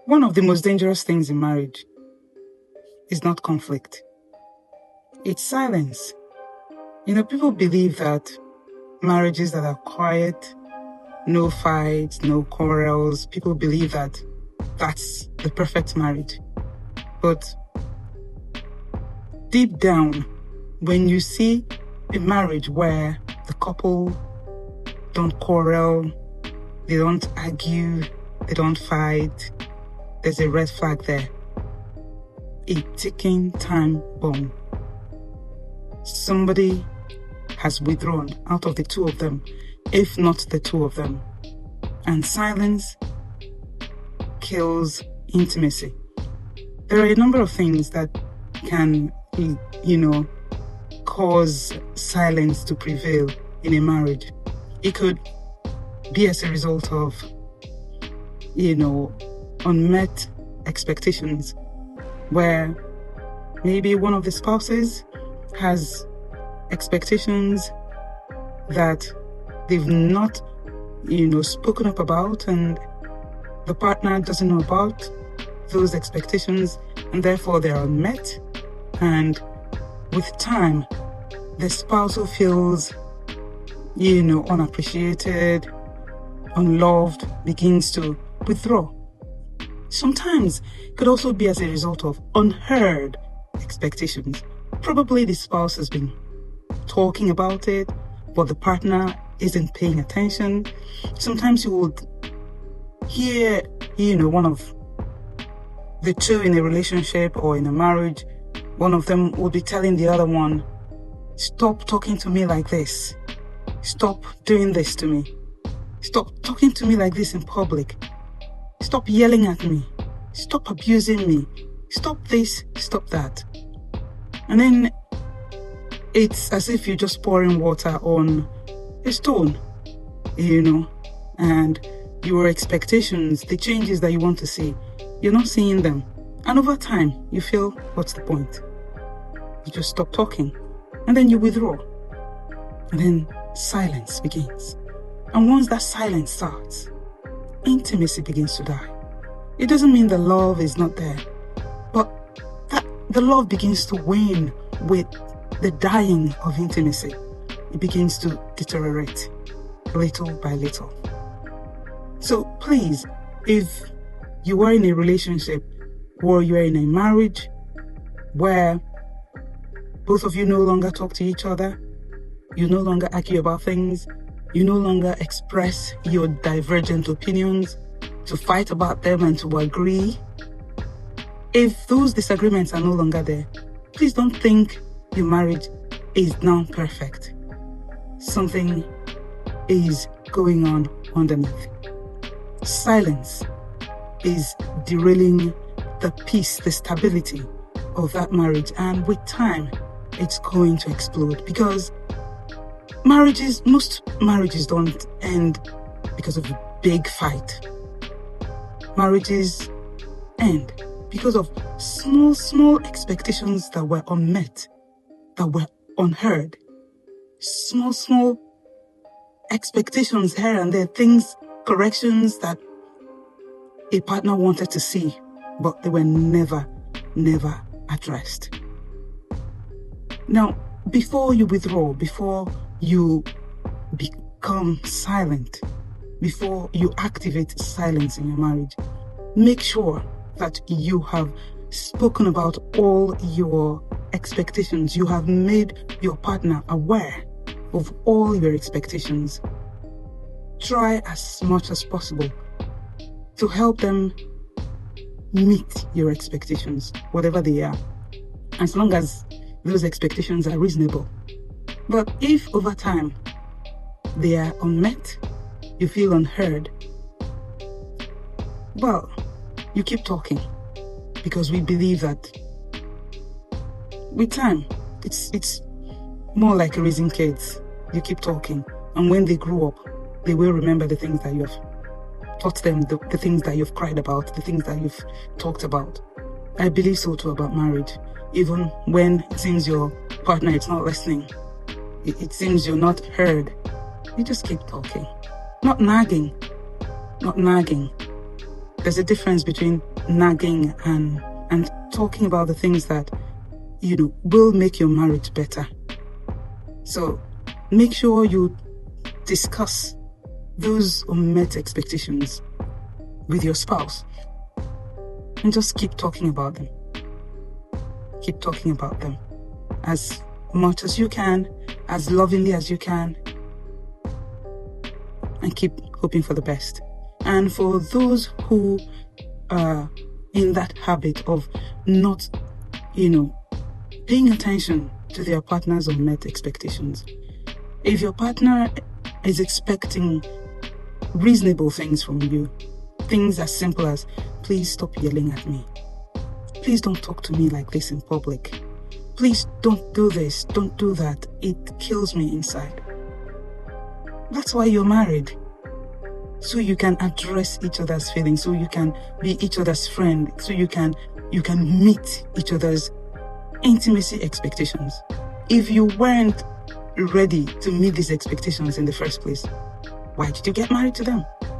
One of the most dangerous things in marriage is not conflict. It's silence. People believe that marriages that are quiet, no fights, no quarrels, people believe that that's the perfect marriage. But deep down, when you see a marriage where the couple don't quarrel, they don't argue, they don't fight, there's a red flag there. A ticking time bomb. Somebody has withdrawn out of the two of them, if not the two of them. And silence kills intimacy. There are a number of things that can, cause silence to prevail in a marriage. It could be as a result of, unmet expectations, where maybe one of the spouses has expectations that they've not, spoken up about, and the partner doesn't know about those expectations, and therefore they are unmet. And with time, the spouse who feels, unappreciated, unloved, begins to withdraw. Sometimes it could also be as a result of unheard expectations. Probably the spouse has been talking about it, but the partner isn't paying attention. Sometimes you would hear, one of the two in a relationship or in a marriage, one of them will be telling the other one, "Stop talking to me like this. Stop doing this to me. Stop talking to me like this in public. Stop yelling at me. Stop abusing me. Stop this, stop that." And then it's as if you're just pouring water on a stone, and your expectations, the changes that you want to see, you're not seeing them. And over time, you feel, what's the point? You just stop talking, and then you withdraw. And then silence begins. And once that silence starts, intimacy begins to die. It doesn't mean the love is not there, but that the love begins to wane with the dying of intimacy. It begins to deteriorate little by little. So please, if you are in a relationship or you are in a marriage where both of you no longer talk to each other, you no longer argue about things, you no longer express your divergent opinions to fight about them and to agree, if those disagreements are no longer there, please don't think your marriage is now perfect. Something is going on underneath. Silence is derailing the peace, the stability of that marriage, and with time, it's going to explode, because most marriages don't end because of a big fight. Marriages end because of small expectations that were unmet, that were unheard. Small expectations here and there, corrections that a partner wanted to see, but they were never addressed. Now, before you withdraw, before you become silent, before you activate silence in your marriage, make sure that you have spoken about all your expectations. You have made your partner aware of all your expectations. Try as much as possible to help them meet your expectations, whatever they are, as long as those expectations are reasonable. But if over time they are unmet, you feel unheard, well, you keep talking, because we believe that with time, it's more like raising kids. You keep talking, and when they grow up, they will remember the things that you have taught them, the things that you've cried about, the things that you've talked about. I believe so too about marriage. Even when it seems your partner is not listening, it seems you're not heard, you just keep talking. Not nagging. There's a difference between nagging and talking about the things that, will make your marriage better. So make sure you discuss those unmet expectations with your spouse and just keep talking about them. Keep talking about them as much as you can, as lovingly as you can, and keep hoping for the best. And for those who are in that habit of not, paying attention to their partner's unmet expectations, if your partner is expecting reasonable things from you, things as simple as, please stop yelling at me. Please don't talk to me like this in public. Please don't do this, don't do that. It kills me inside. That's why you're married. So you can address each other's feelings, so you can be each other's friend, so you can meet each other's intimacy expectations. If you weren't ready to meet these expectations in the first place, why did you get married to them?